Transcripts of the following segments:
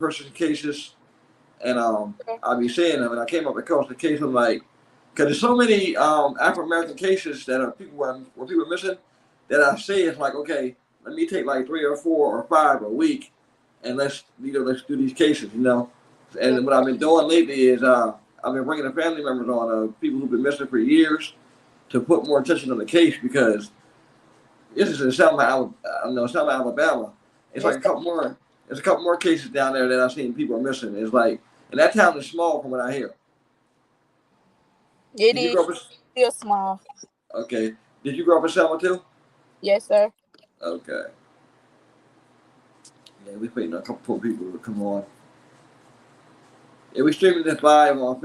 person cases, and I'll be seeing them. And I came up across the case. I'm like, because there's so many African American cases that are people where people are missing that I say it's like, okay, let me take like 3 or 4 or 5 a week, and let's do these cases, you know. Yeah. And what I've been doing lately is I've been bringing the family members on people who've been missing for years to put more attention on the case because this is in Selma, Alabama. It's like Yes, a couple more. There's a couple more cases down there that I've seen people are missing. It's like, and that town is small from what I hear. it Did you is grow up? still small. Okay. Did you grow up in Selma too? Yes, sir. Okay. Yeah, we waiting on a couple more people to come on. Yeah, we streaming this live on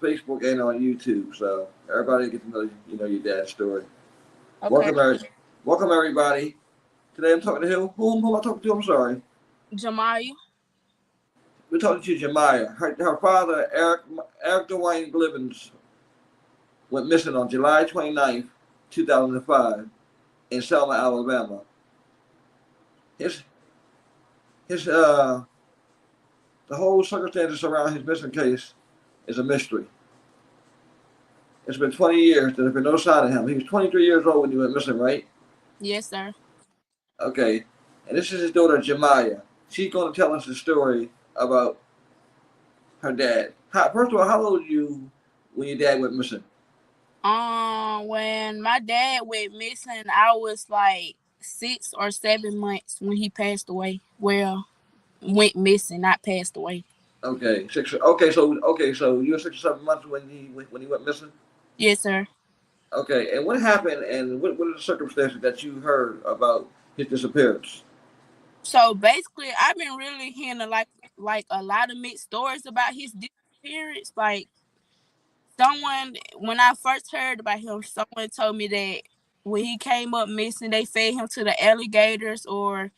Facebook and on YouTube, so everybody get to know your dad's story. Okay. Welcome, welcome everybody. Today I'm talking to who am I talking to? I'm sorry. Jamaya. We're talking to Jemiah. Her father, Eric Dewayne Blevins, went missing on July 29th, 2005, in Selma, Alabama. His his the whole circumstances around his missing case is a mystery. It's been 20 years. There's been no sign of him. He was 23 years old when he went missing, right? Yes, sir. Okay. And this is his daughter, Jemiah. She's going to tell us the story about her dad. First of all, how old were you when your dad went missing? When my dad went missing, I was like 6 or 7 months when he passed away. Well, went missing, not passed away. Okay, six. Okay, so you were 6 or 7 months when he went missing. Yes, sir. Okay, and what happened, and what are the circumstances that you heard about his disappearance? So basically, I've been really hearing like a lot of mixed stories about his disappearance. Like someone, when I first heard about him, someone told me that when he came up missing, they fed him to the alligators, or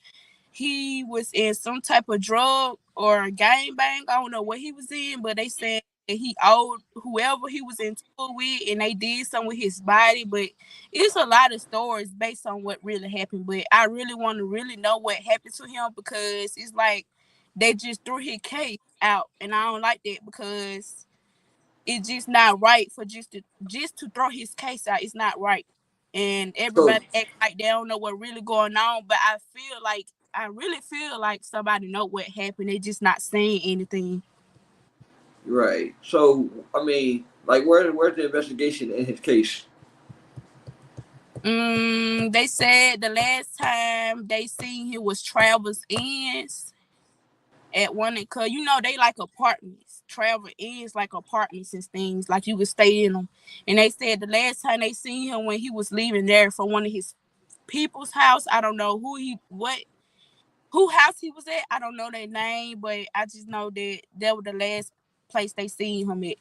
he was in some type of drug or gang bang. I don't know what he was in, but they said that he owed whoever he was in tour with, and they did something with his body. But it's a lot of stories based on what really happened. But I really want to really know what happened to him because it's like they just threw his case out, and I don't like that because it's just not right for just to throw his case out. It's not right, and So everybody act like they don't know what really going on. But I really feel like somebody know what happened. They just not saying anything. right. So I mean, like, where's the investigation in his case? They said the last time they seen him was Travel's Ends at one, cause they like apartments. Travel Ends like apartments and things, like you could stay in them. And they said the last time they seen him when he was leaving there from one of his people's house. I don't know who house he was at. I don't know their name, but I just know that was the last place they seen him at.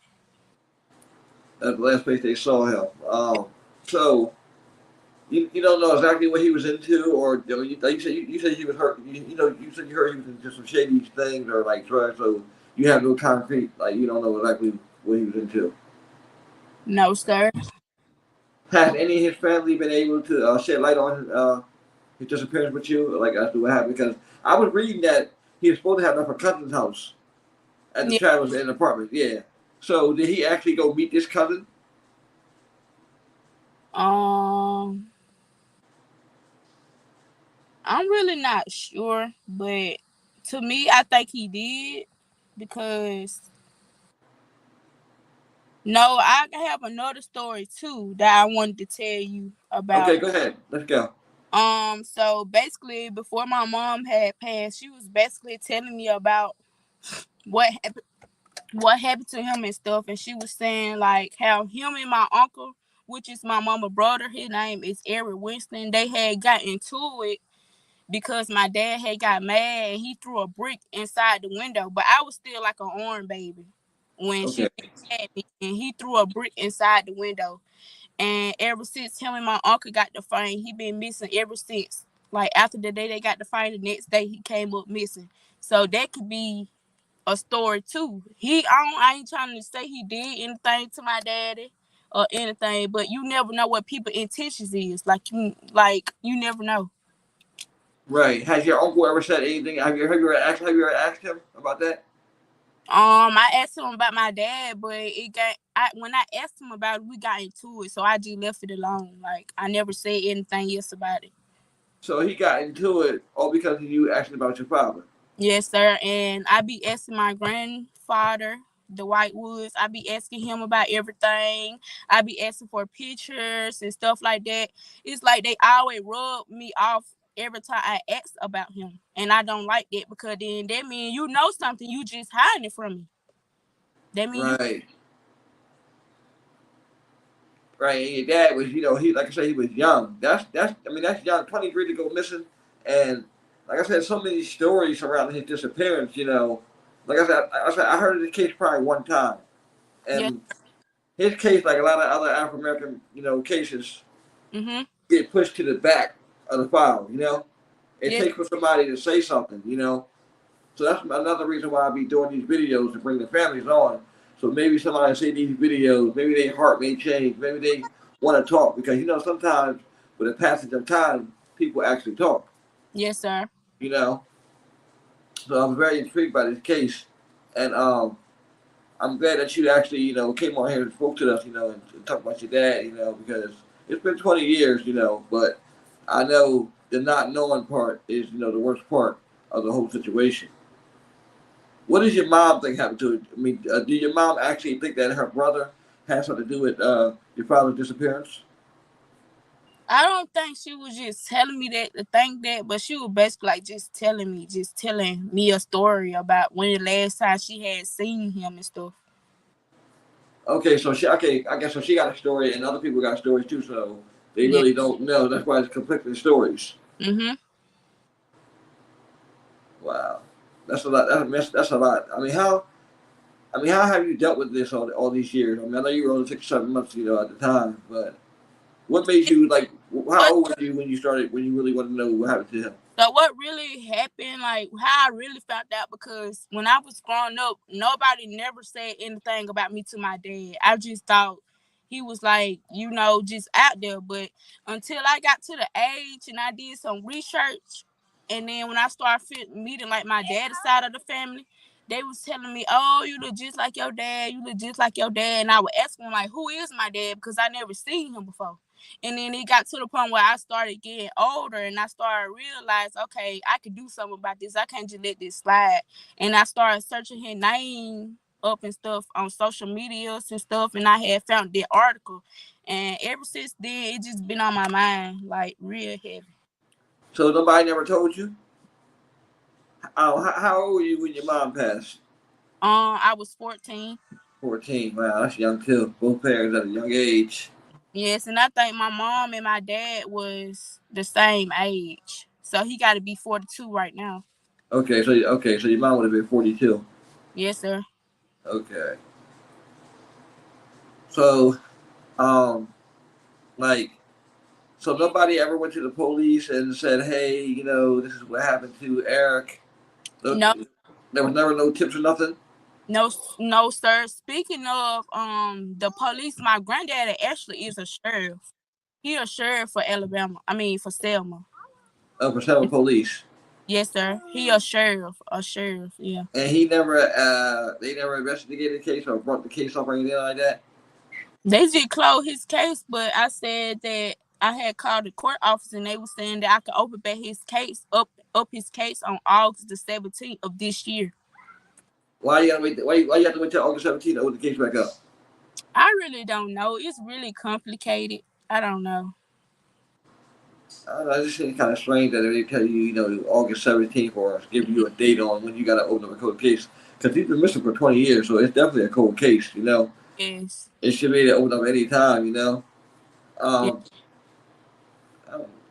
That's the last place they saw him. So you don't know exactly what he was into, or like you said he was hurt. You said you heard he was into some shady things or like drugs. So you have no concrete, like you don't know exactly what he was into. No, sir. Has any of his family been able to shed light on his disappearance with you, like as to what happened? Because I was reading that he was supposed to have left a cousin's house at the Yeah. Travelers Inn apartment. Yeah. So did he actually go meet this cousin? Um, I'm really not sure, but to me, I think he did because no, I have another story too that I wanted to tell you about. Okay, go ahead. Let's go. So basically, before my mom had passed, she was basically telling me about what happened, what happened to him and stuff, and she was saying like how him and my uncle, which is my mama brother, his name is Eric Winston, they had got into it because my dad had got mad and he threw a brick inside the window, but I was still like an orange baby when she Okay. had me, and he threw a brick inside the window. And ever since him and my uncle got the fine, he been missing ever since. Like after the day they got the fine, the next day he came up missing. So that could be a story too. I ain't trying to say he did anything to my daddy or anything, but you never know what people intentions is. Like you never know. Right. Has your uncle ever said anything? Have you ever asked him about that? I asked him about my dad, but when I asked him about it, we got into it, so I just left it alone. Like I never said anything else about it. So he got into it all because of you asking about your father. Yes, sir. And I be asking my grandfather, the White Woods. I be asking him about everything. I be asking for pictures and stuff like that. It's like they always rub me off every time I ask about him, and I don't like that because then that means you know something, you just hiding it from me. That mean you. Right. Right. And your dad was, he like I said, he was young. That's young. 23 to go missing, and like I said, so many stories surrounding his disappearance. Like I heard of this case probably one time, Yes. and his case, like a lot of other African American, cases, Mhm. get pushed to the back of the file. It Yes. takes for somebody to say something. So that's another reason why I be doing these videos to bring the families on. So maybe somebody see these videos, maybe their heart may change, maybe they want to talk because sometimes with the passage of time, people actually talk. Yes, sir. You know, so I'm very intrigued by this case, and I'm glad that you actually came on here and spoke to us, and talked about your dad, because it's been 20 years, but I know the not knowing part is the worst part of the whole situation. What does your mom think happened to it? I mean, do your mom actually think that her brother has something to do with your father's disappearance? I don't think she was just telling me that to think that, but she was basically like just telling me a story about when the last time she had seen him and stuff. Okay, I guess so. She got a story, and other people got stories too. So they Yeah. really don't know. That's why it's conflicting stories. Mhm. Wow, that's a lot. That's a lot. How have you dealt with this all these years? I mean, I know you were only 6 or 7 months, at the time, but what made you like? How But old were you when you started? When you really wanted to know what happened to him? so what really happened, like how I really found out, because when I was growing up, nobody never said anything about me to my dad. I just thought he was like, just out there. But until I got to the age and I did some research, and then when I started meeting like my dad's side of the family, they was telling me, "Oh, you look just like your dad. You look just like your dad." And I would ask them like, "Who is my dad?" Because I never seen him before. And then it got to the point where I started getting older and I started realizing, okay, I could do something about this. I can't just let this slide. And I started searching his name up and stuff on social medias and stuff. And I had found that article. And ever since then, it just been on my mind, like real heavy. So nobody never told you? How old were you when your mom passed? I was 14. 14. Wow, that's young too. Both parents at a young age. Yes, and I think my mom and my dad was the same age. So he got to be 42 right now. So your mom would have been 42. Yes, sir. Okay. So um like so nobody ever went to the police and said, "Hey, this is what happened to Eric." No, No, there was never no tips or nothing. no, no, sir. Speaking of the police, my granddaddy actually is a sheriff. He a sheriff for Alabama. I mean for Selma. For several police, Yes, sir. He a sheriff. A sheriff. Yeah. and they never investigated the case or brought the case up or anything like that. They just closed his case, but I said that I had called the court office and they were saying that I could open back his case up his case on August the 17th of this year. Why you gotta wait? Why you have to wait till August 17th to open the case back up? I really don't know. It's really complicated. I don't know. I don't know. I just think it's kind of strange that they tell you, August 17th or give you a date on when you got to open up a cold case. Because he's been missing for 20 years, so it's definitely a cold case. Yes. It should be able to open up any time. Yeah. Um,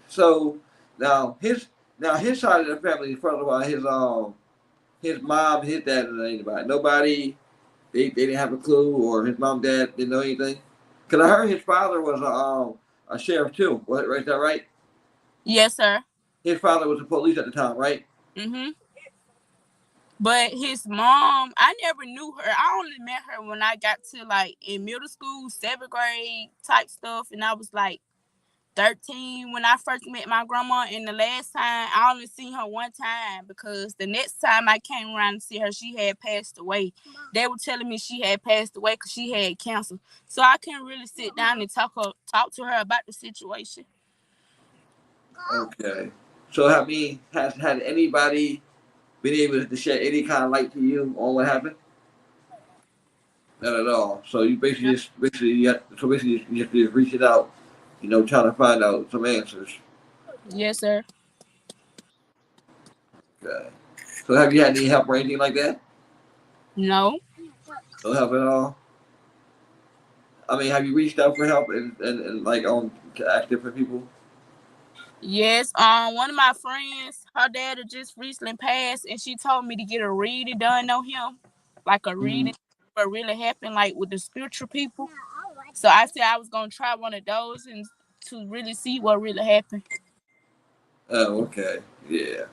so now his side of the family, first of all, his mom, his dad, didn't know anybody. Nobody, they didn't have a clue, or his mom, dad didn't know anything. Because I heard his father was a sheriff too. Right? Is that right? Yes, sir. His father was the police at the time, right? Mhm. But his mom, I never knew her. I only met her when I got to like in middle school, 7th grade type stuff, and I was like 13 when I first met my grandma, and the last time I only seen her one time because the next time I came around to see her, she had passed away. They were telling me she had passed away because she had cancer, so I couldn't really sit down and talk to her about the situation. Okay. So, I mean, has had anybody been able to shed any kind of light to you on what happened? Not at all. So you basically No. you just reaching out, trying to find out some answers. Yes, sir. Okay. So have you had any help or anything like that? No. No help at all. I mean, have you reached out for help and like on to ask different people? Yes, one of my friends, her dad had just recently passed, and she told me to get a reading done on him, like a Mm-hmm. reading what really happened, like with the spiritual people. So I said I was gonna try one of those and to really see what really happened. Oh, okay. Yeah.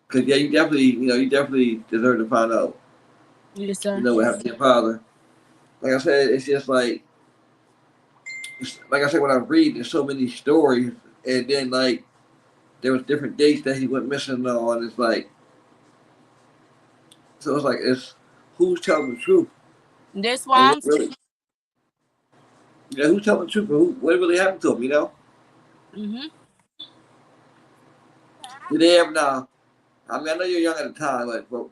Cause yeah, you definitely deserve to find out. Yes, sir. What happened to your father. Like I said, it's just like I said when I read, there's so many stories, and then like there was different dates that he went missing on. It's like so it's like it's who's telling the truth That's and why what really who's telling the truth and what really happened to him. Mhm. Did they ever now? I mean, I know you're young at the time, but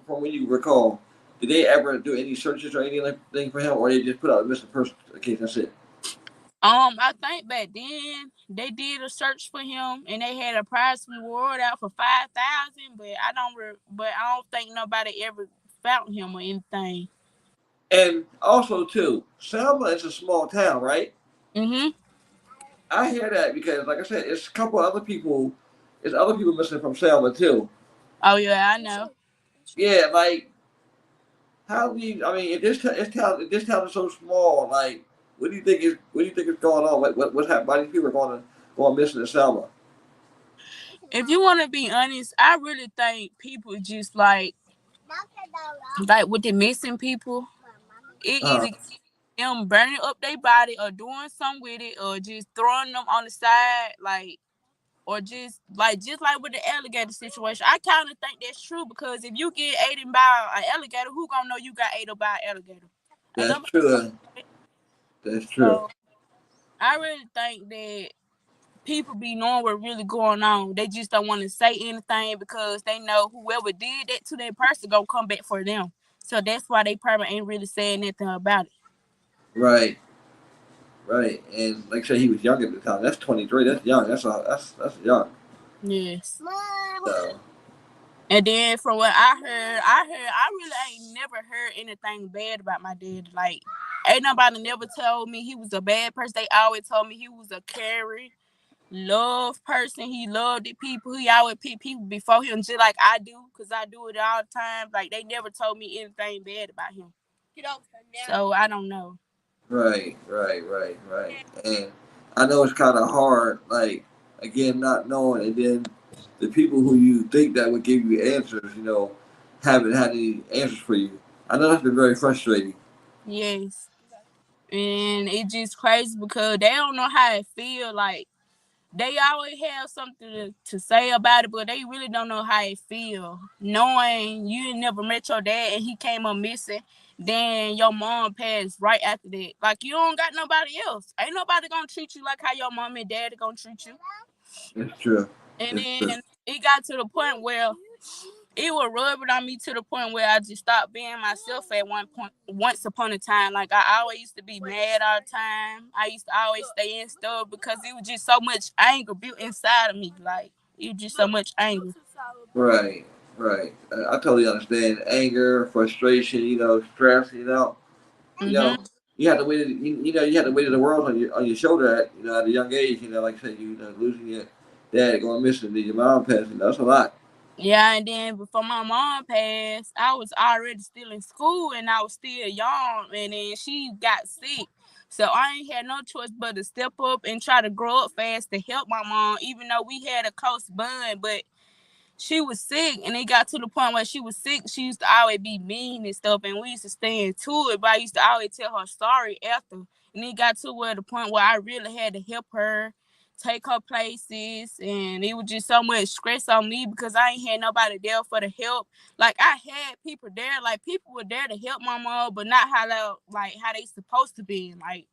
from when you recall, did they ever do any searches or anything like thing for him, or they just put out a missing person case? That's it. I think back then they did a search for him and they had a prize reward out for 5,000, but I don't think nobody ever found him or anything. And also too, Selma is a small town, right? Mhm. I hear that because, like I said, it's a couple other people. It's other people missing from Selma too. Oh yeah, I know. Yeah, like how do you? I mean, if this town is so small, like what do you think is going on? What's happening? Why these people are going missing in Selma? If you want to be honest, I really think people just like with the missing people, it Uh, either them burning up their body or doing something with it or just throwing them on the side, like or just like with the alligator situation. I kind of think that's true because if you get eaten by an alligator, who gonna know you got ate by an alligator? Ain't that's nobody. true. That's true. So I really think that people be knowing what really going on. They just don't want to say anything because they know whoever did that to that person gonna come back for them. So that's why they probably ain't really saying anything about it. Right, right. And like I said, he was young at the time. That's 23. That's young. That's young. Yes. So And then from what I really ain't never heard anything bad about my dad. Like, ain't nobody never told me he was a bad person. They always told me he was a caring, love person. He loved the people. He always pick people before him, just like I do, because I do it all the time. Like, they never told me anything bad about him. So I don't know. right. And I know it's kind of hard. Like again, not knowing, and then the people who you think that would give you answers, haven't had any answers for you. I know that's been very frustrating. Yes. And it's just crazy because they don't know how it feel. Like, they always have something to say about it, but they really don't know how it feel. Knowing you never met your dad and he came up missing, then your mom passed right after that. Like, you don't got nobody else. Ain't nobody gonna treat you like how your mom and dad gonna treat you. It's true. And It's true. then it got to the point where it was rubbing on me to the point where I just stopped being myself at one point. Once upon a time, like I always used to be mad all the time. I used to always stay in stuff because it was just so much anger built inside of me. Like, it was just so much anger. Right, right. I totally understand anger, frustration, stress. You Mhm. know, you had to weight you had to weight of the world on your shoulder at a young age. Like I said, losing your dad, going missing, then your mom passing. That's a lot. Yeah, and then before my mom passed, I was already still in school and I was still young. And then she got sick. So I ain't had no choice but to step up and try to grow up fast to help my mom, even though we had a close bond. But she was sick, and it got to the point where she was sick. She used to always be mean and stuff, and we used to stay into it. But I used to always tell her sorry after. And it got to where the point where I really had to help her take her places, and it was just so much stress on me because I ain't had nobody there for the help. Like I had people there, like people were there to help my mom, but not how they supposed to be. Like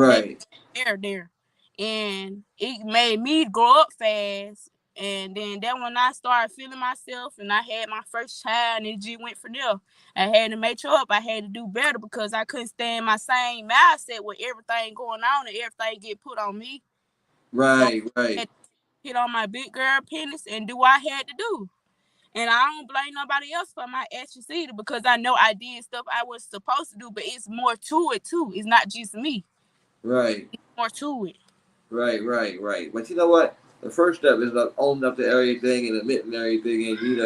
they Right. they're there. And it made me grow up fast. And then when I started feeling myself and I had my first child and it just went from there. I had to mature up. I had to do better because I couldn't stay in my same mindset with everything going on and everything get put on me. So Right. I Right. had to hit on my big girl penis and do what I had to do. And I don't blame nobody else for my actions either because I know I did stuff I was supposed to do, but it's more to it too. It's not just me. Right. More to it. Right. Right. Right. But you know what? The first step is like owning up to everything and admitting everything, and you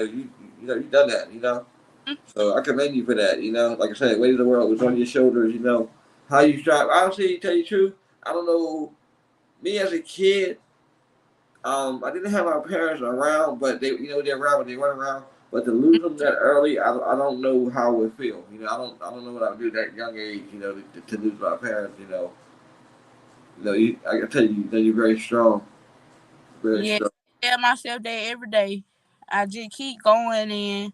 done that. So I commend you for that. Like I said, weight of the world was on your shoulders. How you strive. Honestly, to tell you the truth, I don't know. Me as a kid, I didn't have my parents around, but they're around when they run around. But to lose them that early, I don't know how it would feel. I don't know what I would do at that young age. To lose my parents. I can tell you that you're very strong, very Yeah, strong. I tell myself that every day. I just keep going, and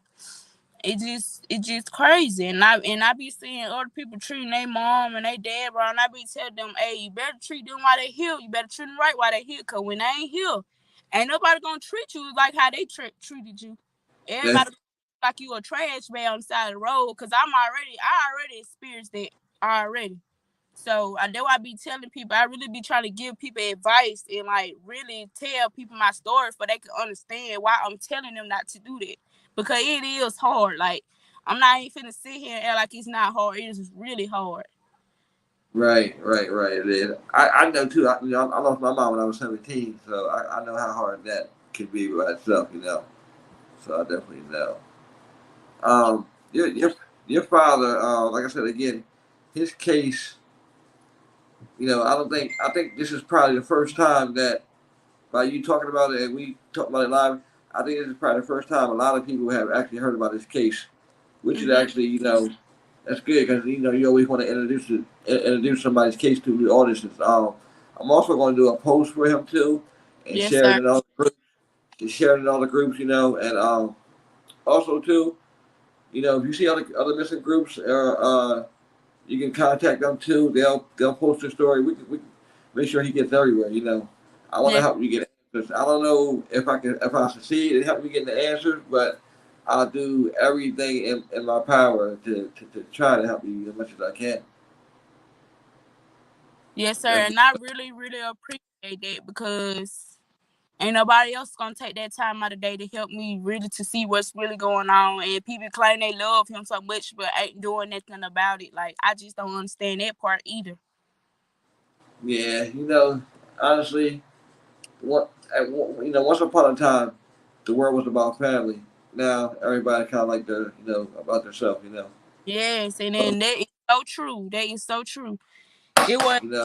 it just crazy. And I be seeing other people treating their mom and their dad wrong. I be telling them, hey, you better treat them while they here. You better treat them right while they here. Cause when they ain't here, ain't nobody gonna treat you like how they treated you. That's Everybody like you a trash bag on the side of the road. Cause I already experienced that already. So I know I be telling people, I really be trying to give people advice and like really tell people my story for they can understand why I'm telling them not to do that. Because it is hard. Like I'm not even finna sit here and act like it's not hard. It is really hard. right, right, right. It is. I know too. I lost my mom when I was 17, so I know how hard that can be by itself. So I definitely know. Um, your father, like I said again, his case. I think this is probably the first time that by you talking about it and we talk about it live. I think this is probably the first time a lot of people have actually heard about this case, which is Mhm. actually that's good because you always want to introduce somebody's case to new audiences. I'm also going to do a post for him too, and Yes, share it sir. in all the groups, and also too, if you see other missing groups, you can contact them too. They'll post their story. We can make sure he gets everywhere. I want to Yes, help you get answers. I don't know if I succeed in helping you get the answers, but I'll do everything in my power to try to help you as much as I can. yes, sir. That's And I really, really appreciate that because ain't nobody else gonna take that time out of the day to help me really to see what's really going on. And people claim they love him so much, but ain't doing nothing about it. Like I just don't understand that part either. yeah. Honestly, once upon a time, the world was about family. Now everybody kind of like they're about themselves. Yes, and So, then that is so true. That is so true. It was. you know,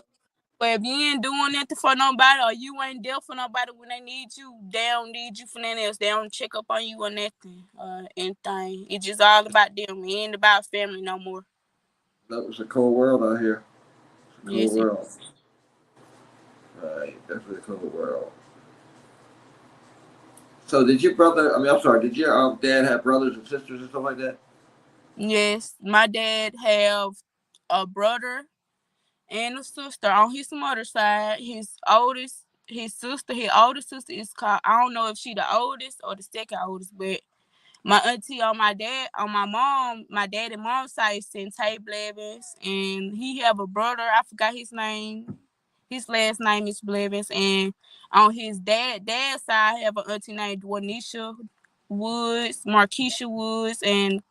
But if you ain't doing nothing for nobody or you ain't there for nobody when they need you, they don't need you for nothing else. They don't check up on you or nothing anything. It's just all about them. It ain't about family no more. it's a cold world out here. It's a cold Yes, it world. is. Right, definitely a cold world. So did your brother? I mean, I'm sorry. Did your dad have brothers and sisters and stuff like that? Yes, my dad have a brother and a sister on his mother's side. His oldest sister is called, I don't know if she the oldest or the second oldest, but my auntie on my dad and mom's side is Sente Blevins, and he have a brother. I forgot his name. His last name is Blevins, and on his dad's side, I have an auntie named Juanisha Woods, Markeisha Woods, and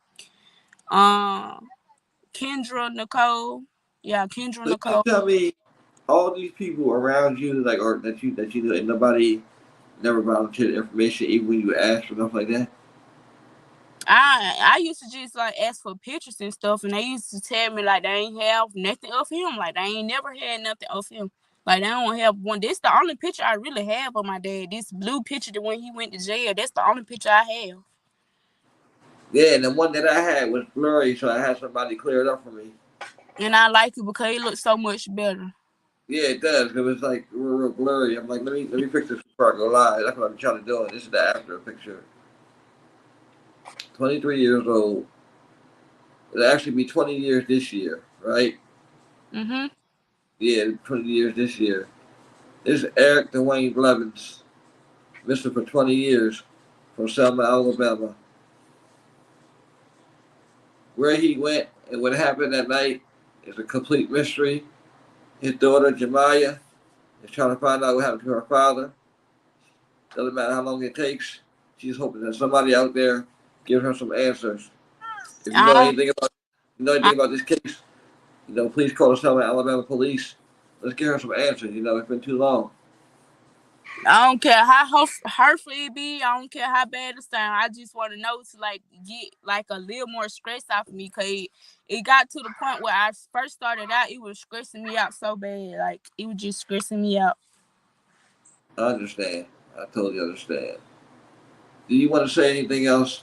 um Kendra Nicole. Yeah, Kendra So you mean Nicole. to tell me all these people around you, like, or that you know, and nobody never volunteered information, even when you asked for stuff like that? I used to just like ask for pictures and stuff, and they used to tell me like they ain't have nothing of him, like they ain't never had nothing of him, like they don't have one. This the only picture I really have of my dad. This blue picture that when he went to jail. That's the only picture I have, Yeah, and the one that I had was blurry, so I had somebody clear it up for me. and I like it because it looks so much better. Yeah, it does. It was like real blurry. I'm like, let me fix this before I go live. That's what I'm trying to do. This is the after picture. 23 years old. It'll actually be 20 years this year, right? Mm-hmm. Yeah, 20 years this year. This is Eric Dewayne Blevins, missing for 20 years from Selma, Alabama. Where he went and what happened that night is a complete mystery. His daughter, Jemiah, is trying to find out what happened to her father. Doesn't matter how long it takes. She's hoping that somebody out there gives her some answers. If you know I don't, anything about I, this case, please call the Selma, Alabama police. Let's get her some answers. It's been too long. I don't care how hurtful it be. I don't care how bad it sound. I just want to know to like get like a little more stress off of me. Cause it got to the point where I first started out, it was stressing me out so bad. Like it was just stressing me out. I understand. I totally understand. Do you want to say anything else?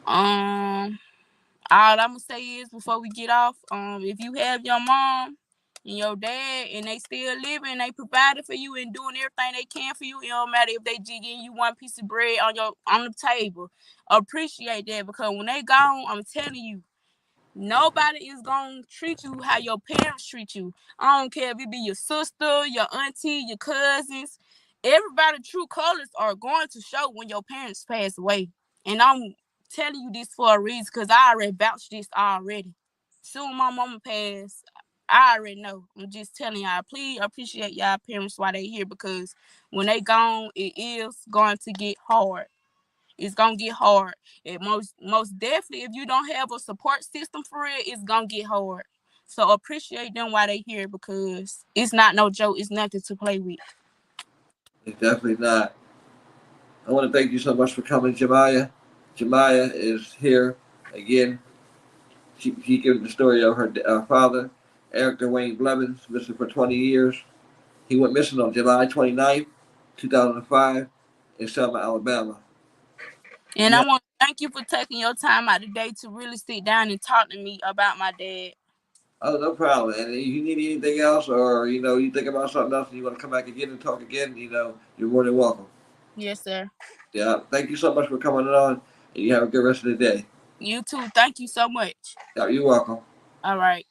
Um, all I'm gonna say is before we get off, if you have your mom and your dad and they still living, they provided for you and doing everything they can for you. It don't matter if they just giving you one piece of bread on the table. Appreciate that because when they gone, I'm telling you, nobody is gonna treat you how your parents treat you. I don't care if it be your sister, your auntie, your cousins. Everybody true colors are going to show when your parents pass away. And I'm telling you this for a reason because I already vouched this already. Soon my mama passed. I already know. I'm just telling y'all, please appreciate y'all parents while they here because when they gone, it is going to get hard. It's gonna get hard. It most definitely, if you don't have a support system for it, it's gonna get hard. So appreciate them while they here because it's not no joke. It's nothing to play with. It's definitely not. I want to thank you so much for coming, Jemiah. Jemiah is here again. She gave the story of her father, Eric Dewayne Blevins, missing for 20 years. He went missing on July 29th, 2005, in Selma, Alabama. And You I have, want to thank you for taking your time out today to really sit down and talk to me about my dad. oh, no problem. And if you need anything else, or you think about something else, and you want to come back again and talk again, you're more than welcome. Yes, sir. Yeah. Thank you so much for coming on, and you have a good rest of the day. You too. Thank you so much. Yeah, you're welcome. All right.